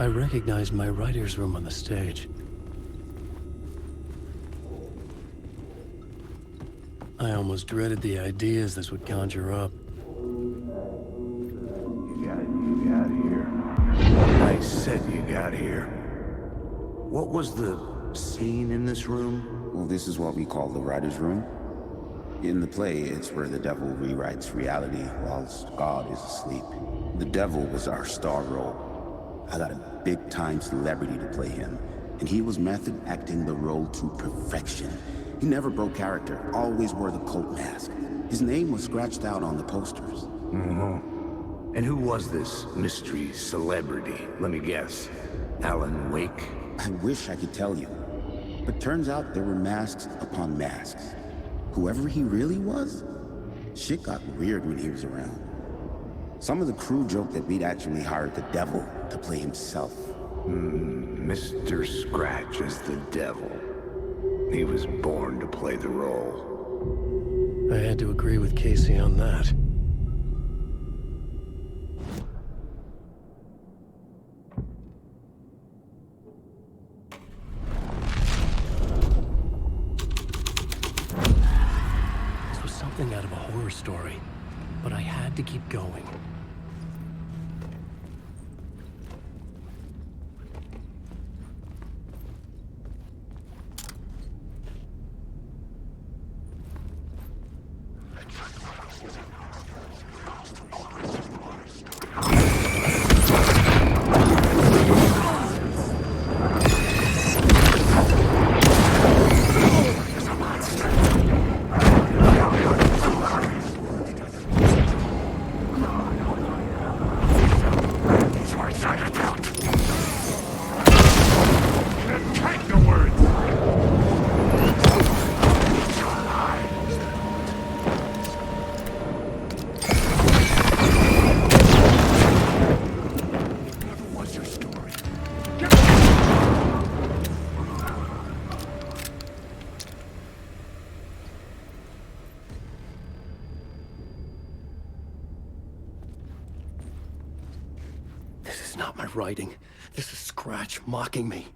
I recognized my writer's room on the stage. I almost dreaded the ideas this would conjure up. You got here. I said you got here. What was the scene in this room? Well, this is what we call the writer's room. In the play, it's where the devil rewrites reality whilst God is asleep. The devil was our star role. I got a big-time celebrity to play him, and he was method acting the role to perfection. He never broke character, always wore the cult mask. His name was scratched out on the posters. Mm-hmm. And who was this mystery celebrity? Let me guess. Alan Wake? I wish I could tell you, but turns out there were masks upon masks. Whoever he really was, shit got weird when he was around. Some of the crew joked that we'd actually hired the devil to play himself. Mr. Scratch is the devil. He was born to play the role. I had to agree with Casey on that. This was something out of a horror story, but I had to keep going. This is not my writing. This is Scratch mocking me.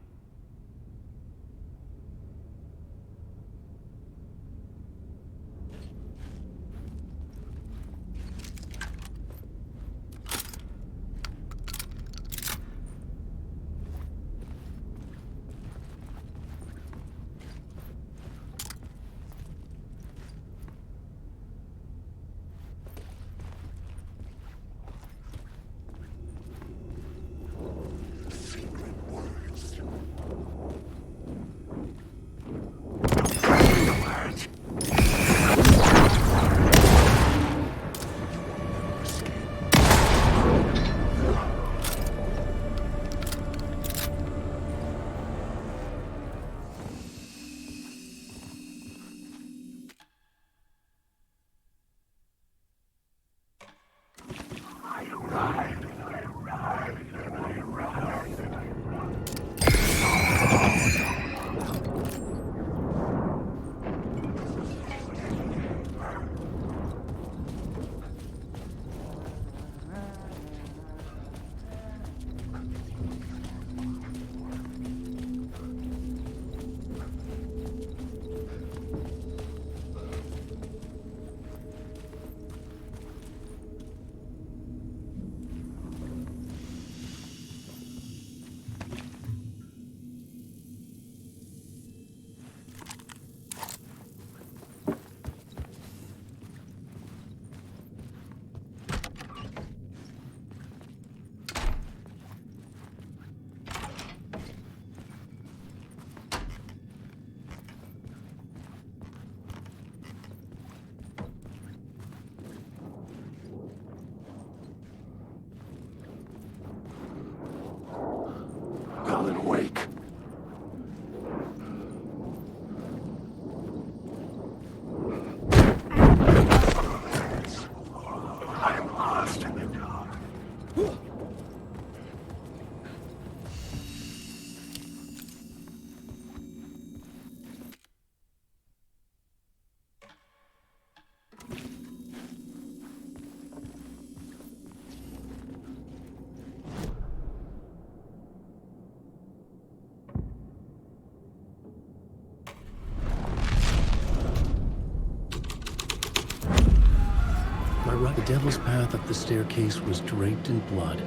right. The devil's path up the staircase was draped in blood.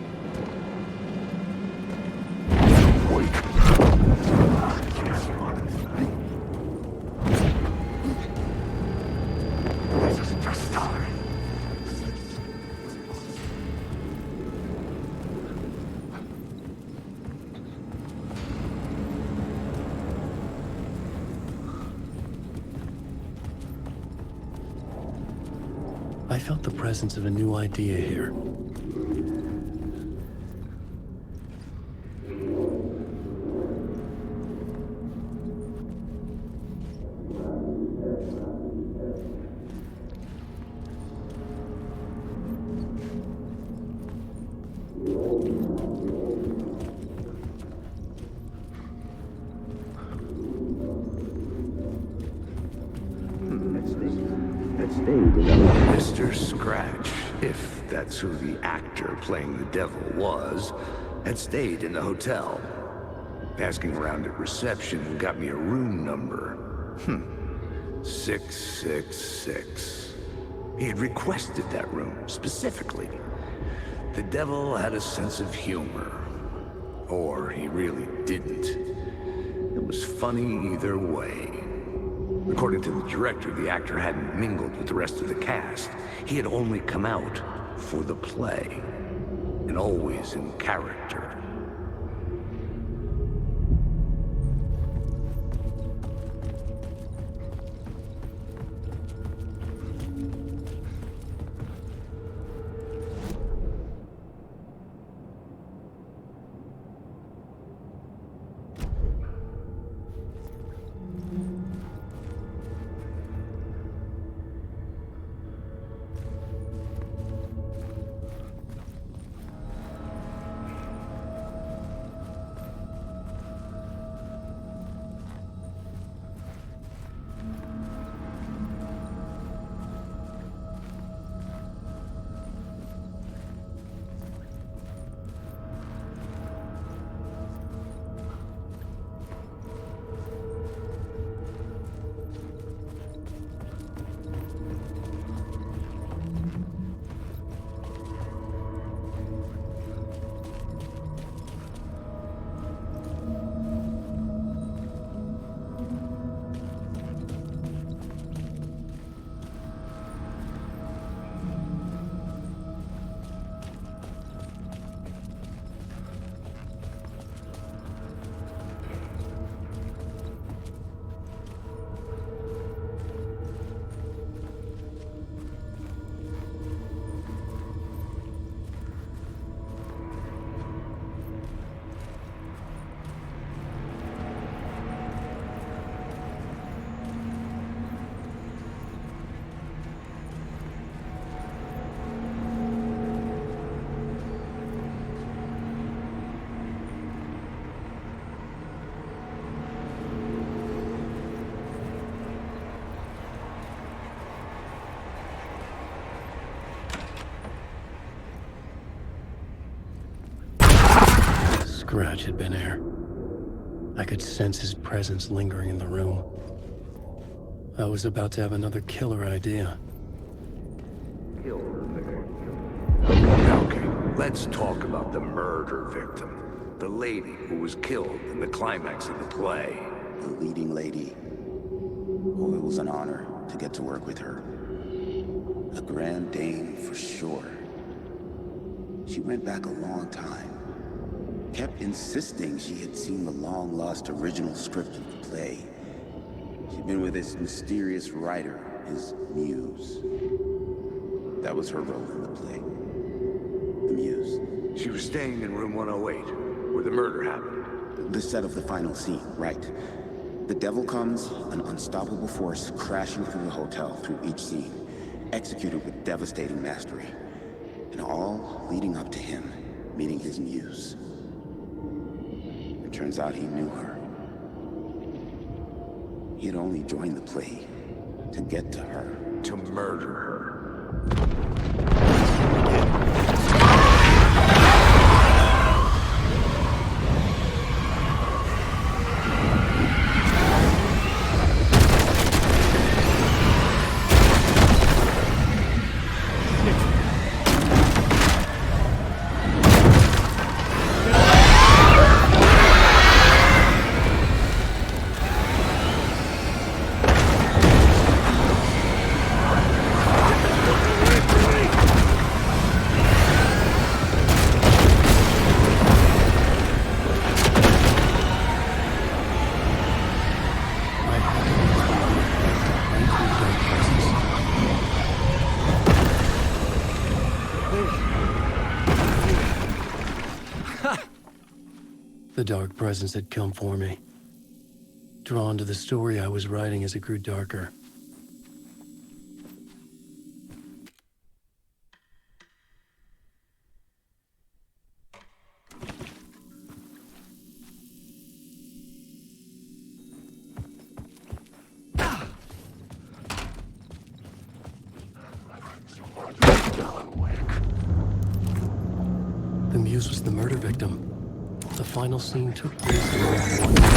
I felt the presence of a new idea here. Mr. Scratch, if that's who the actor playing the devil was, had stayed in the hotel. Asking around at reception got me a room number. 666. He had requested that room, specifically. The devil had a sense of humor. Or he really didn't. It was funny either way. According to the director, the actor hadn't mingled with the rest of the cast. He had only come out for the play, and always in character. Scratch had been here. I could sense his presence lingering in the room. I was about to have another killer idea. Okay, let's talk about the murder victim. The lady who was killed in the climax of the play. The leading lady. Oh, it was an honor to get to work with her. A grand dame for sure. She went back a long time. Kept insisting she had seen the long-lost original script of the play. She'd been with this mysterious writer, his muse. That was her role in the play. The muse. She was staying in room 108, where the murder happened. The set of the final scene, right. The devil comes, an unstoppable force crashing through the hotel through each scene, executed with devastating mastery. And all leading up to him meeting his muse. It turns out he knew her. He had only joined the play to get to her. To murder her. The dark presence had come for me, drawn to the story I was writing as it grew darker. The muse was the murder victim. The final scene took place in room 1.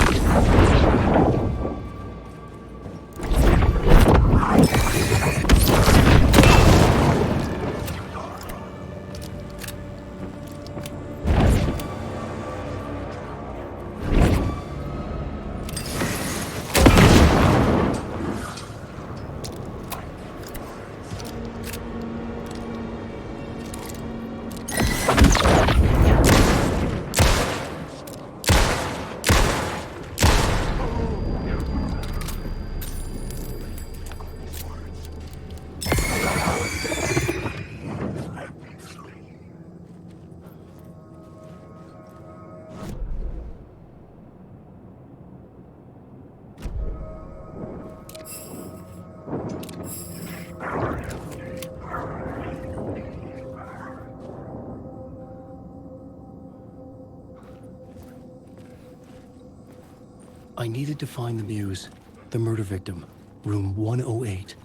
I needed to find the muse, the murder victim, room 108.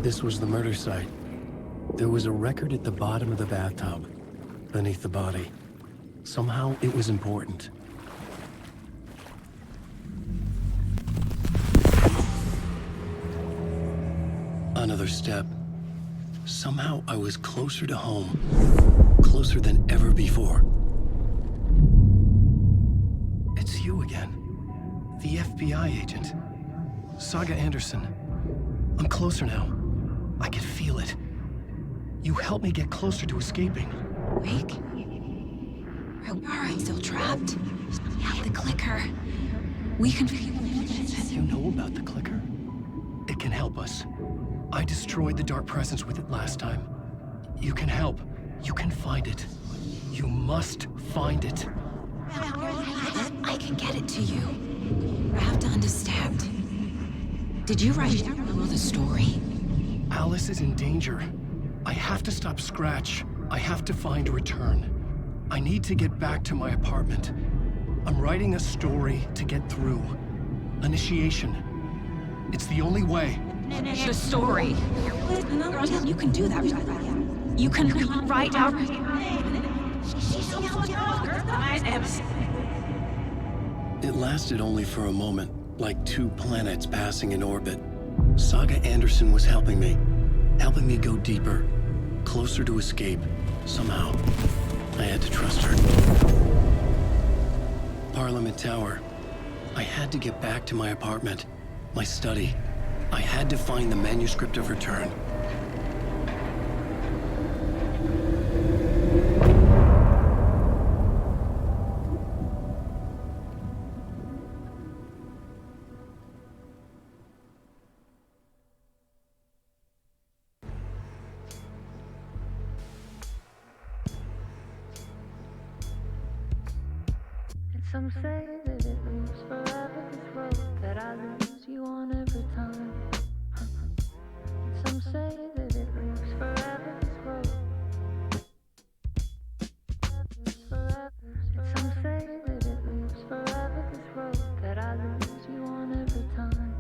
This was the murder site. There was a record at the bottom of the bathtub, beneath the body. Somehow it was important. Another step. Somehow I was closer to home. Closer than ever before. It's you again. The FBI agent. Saga Anderson. I'm closer now. I can feel it. You helped me get closer to escaping. Wake? Are I still trapped? We have the clicker. We can... You know about the clicker? It can help us. I destroyed the dark presence with it last time. You can help. You can find it. You must find it. I can get it to you. I have to understand. Did you write down the story? Alice is in danger. I have to stop Scratch. I have to find Return. I need to get back to my apartment. I'm writing a story to get through. Initiation. It's the only way. The story. You can do that. You can write out. It lasted only for a moment, like two planets passing in orbit. Saga Anderson was helping me go deeper, closer to escape. Somehow, I had to trust her. Parliament Tower. I had to get back to my apartment, my study. I had to find the manuscript of Return. Some say that it moves forever, this road that I lose you on every time. Some say that it moves forever, this road. Some say that it moves forever, this road that I lose you on every time.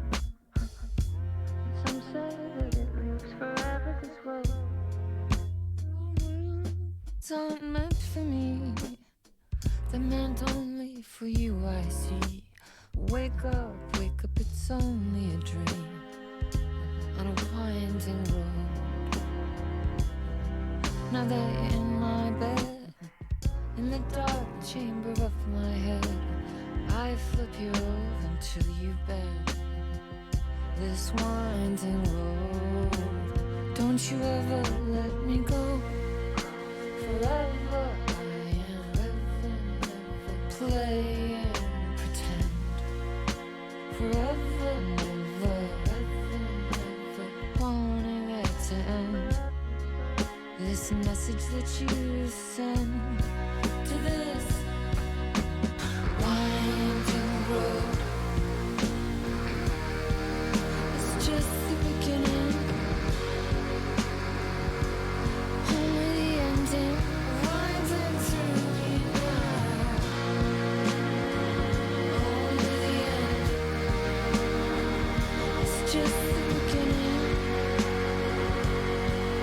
Some say that it moves forever, this road. It's not meant for me. They're meant only for you, I see. Wake up, it's only a dream on a winding road. Now they're in my bed, in the dark chamber of my head. I flip you over until you bend this winding road. Don't you ever let me go. Forever play and pretend. Forever, never, wanting it to end. This message that you send to this winding road. It's just the beginning, only the ending. Winding through the night. Just the beginning,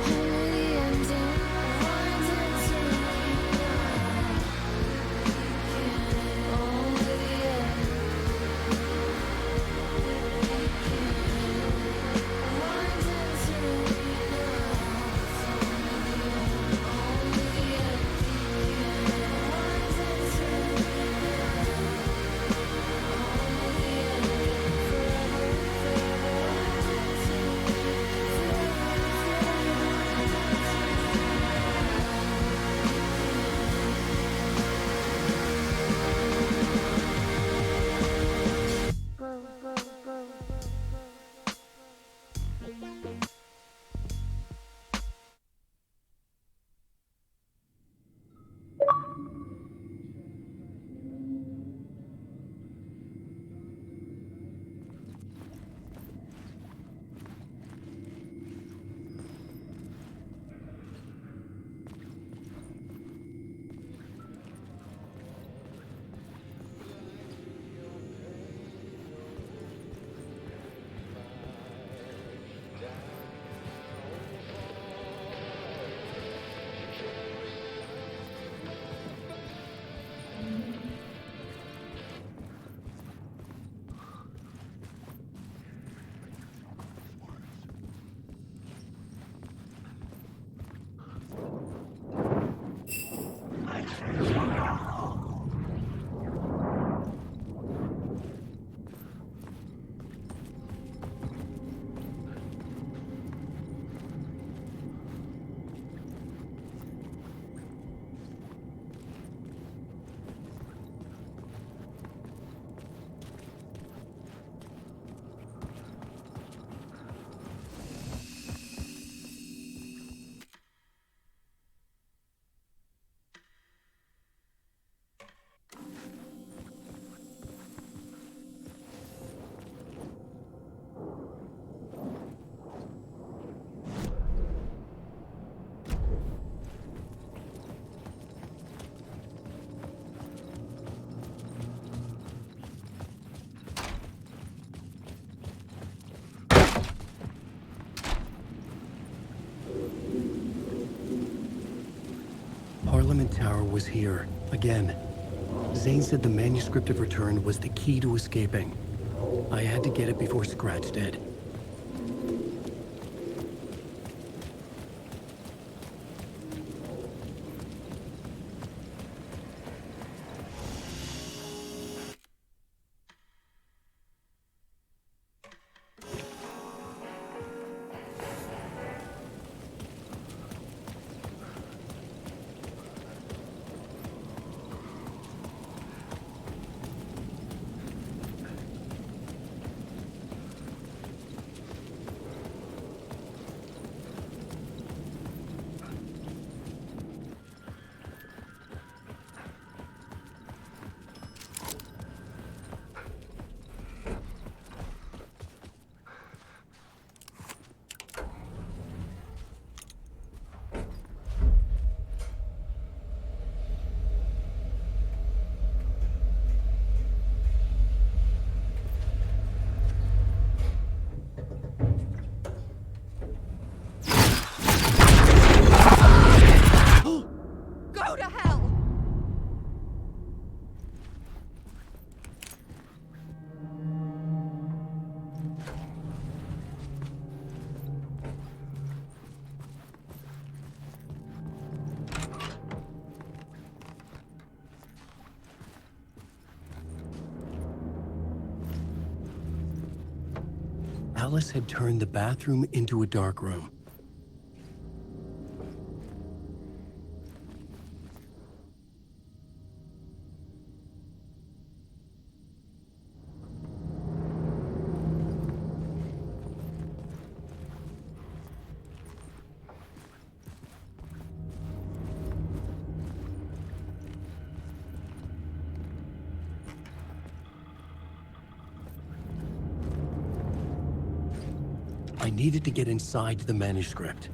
only the ending. Winding through the night. Parliament Tower was here, again. Zane said the manuscript of return was the key to escaping. I had to get it before Scratch did. Go to hell! Alice had turned the bathroom into a dark room. I needed to get inside the manuscript.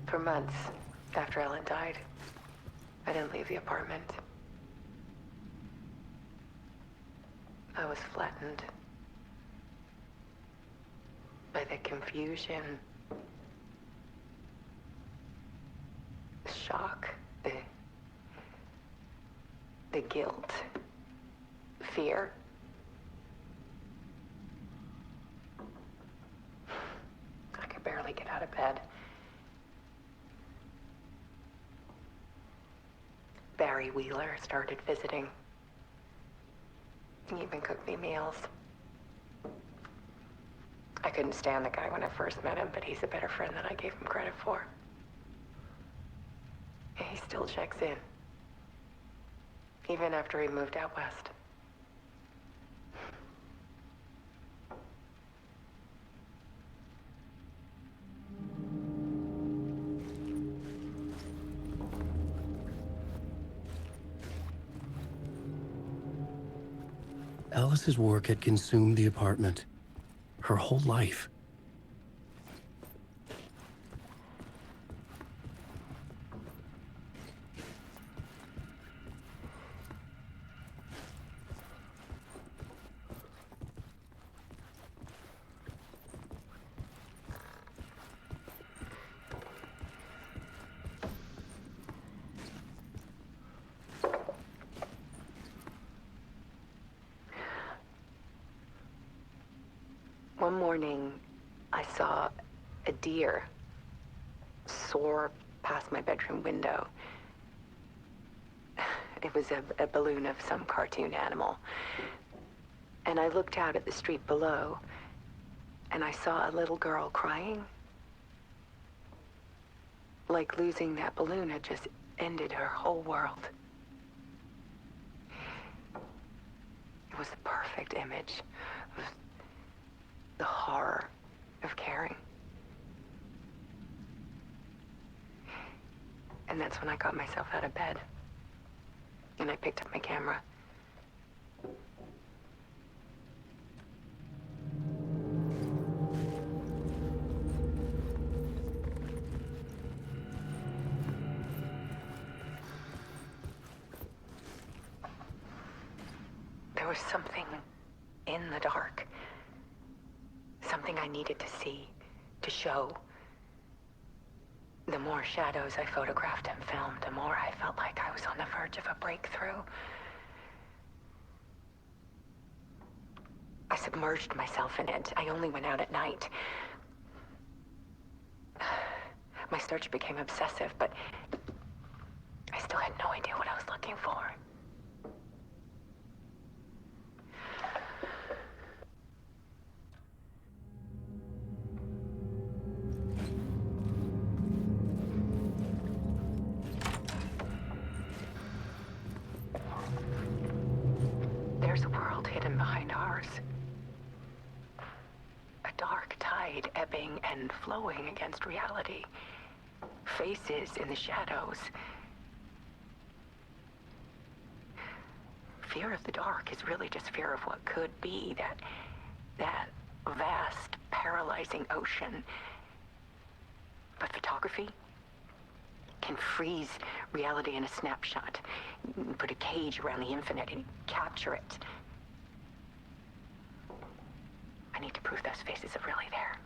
For months after Ellen died, I didn't leave the apartment. I was flattened by the confusion, the shock, the guilt, fear. I could barely get out of bed. Barry Wheeler started visiting. He even cooked me meals. I couldn't stand the guy when I first met him, but he's a better friend than I gave him credit for. And he still checks in, even after he moved out west. Alice's work had consumed the apartment. Her whole life. One morning, I saw a deer soar past my bedroom window. It was a balloon of some cartoon animal. And I looked out at the street below, and I saw a little girl crying. Like losing that balloon had just ended her whole world. It was the perfect image of the horror of caring. And that's when I got myself out of bed. And I picked up my camera. There was something in the dark. Something I needed to see, to show. The more shadows I photographed and filmed, the more I felt like I was on the verge of a breakthrough. I submerged myself in it. I only went out at night. My search became obsessive, but I still had no idea what I was looking for. There's a world hidden behind ours. A dark tide ebbing and flowing against reality. Faces in the shadows. Fear of the dark is really just fear of what could be, that vast, paralyzing ocean. But photography can freeze reality in a snapshot. You can put a cage around the infinite and capture it. I need to prove those faces are really there.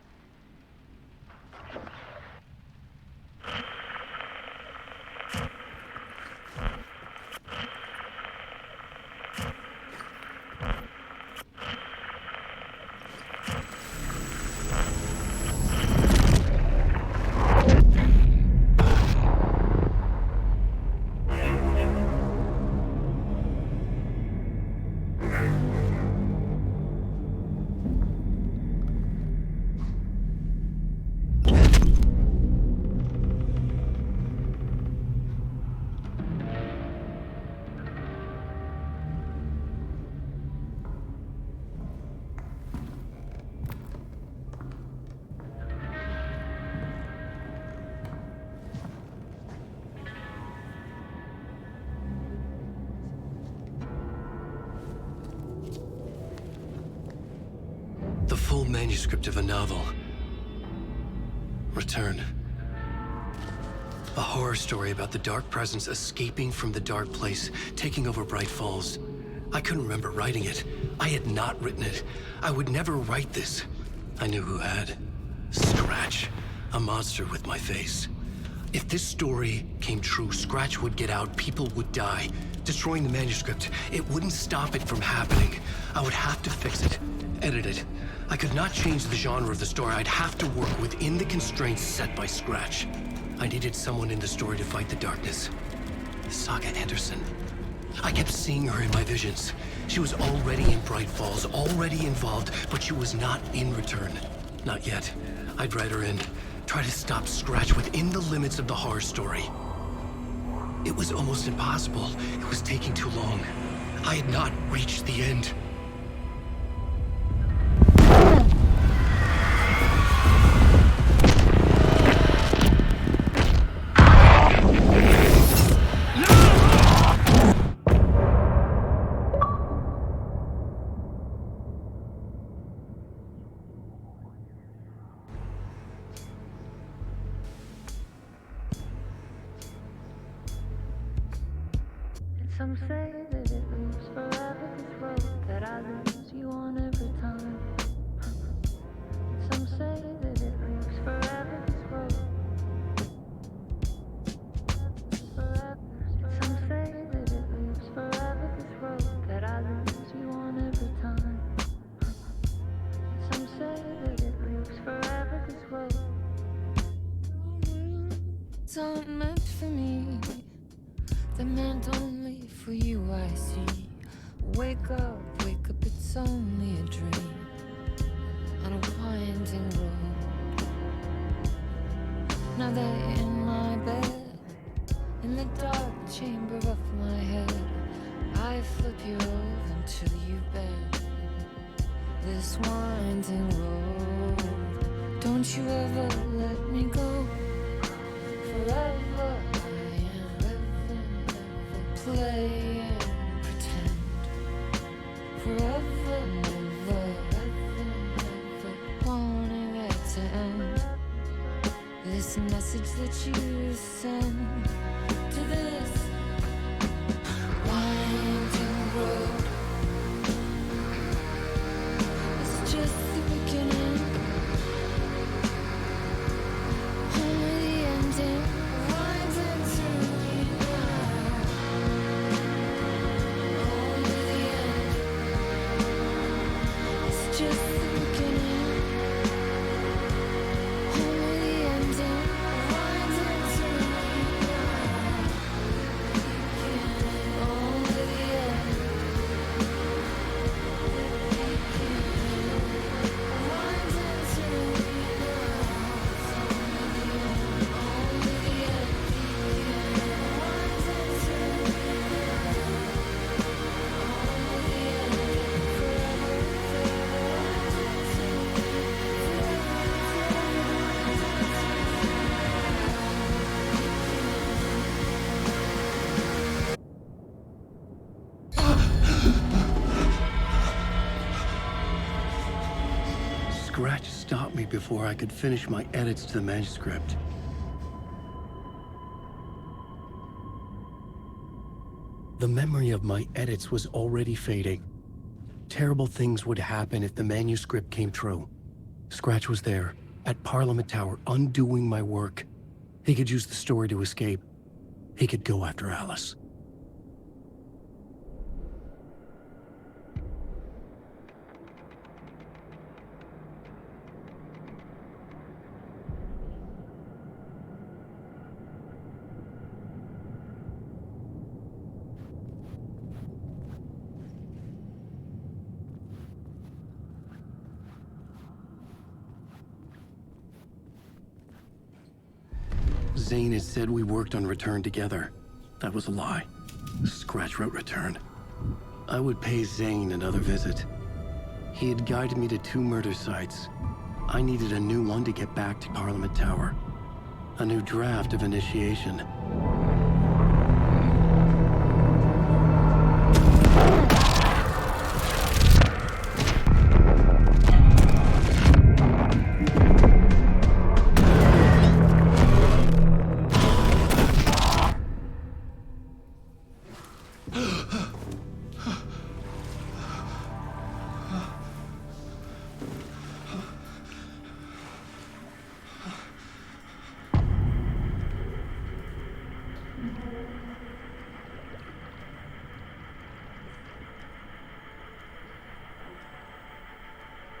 The full manuscript of a novel. Return. A horror story about the dark presence escaping from the dark place, taking over Bright Falls. I couldn't remember writing it. I had not written it. I would never write this. I knew who had. Scratch. A monster with my face. If this story came true, Scratch would get out, people would die. Destroying the manuscript, it wouldn't stop it from happening. I would have to fix it, edit it. I could not change the genre of the story. I'd have to work within the constraints set by Scratch. I needed someone in the story to fight the darkness. Saga Anderson. I kept seeing her in my visions. She was already in Bright Falls, already involved, but she was not in Return. Not yet. I'd write her in, try to stop Scratch within the limits of the horror story. It was almost impossible. It was taking too long. I had not reached the end. Some say that it moves forever, this road that I lose you on every time. Some say that it moves forever, this road. Some say that it moves forever, this road that I lose you on every time. Some say that it moves forever, this road. aren't meant for me. They're meant only for you, I see. Wake up, it's only a dream on a winding road. Now they're in my bed, in the dark chamber of my head. I flip you over until you bend this winding road. Don't you ever let me go. Forever I am play and pretend. Forever, never, wanting it to end. This message that you send to this winding road. It's just the beginning, only the ending. Winding through me now, only the end. It's just the beginning, only the ending. Winding through me now, only the end. Winding through me now, only the end. Winding through me Scratch stopped me before I could finish my edits to the manuscript. The memory of my edits was already fading. Terrible things would happen if the manuscript came true. Scratch was there, at Parliament Tower, undoing my work. He could use the story to escape. He could go after Alice. Zane had said we worked on Return together. That was a lie. Scratch wrote Return. I would pay Zane another visit. He had guided me to 2 murder sites. I needed a new one to get back to Parliament Tower. A new draft of Initiation.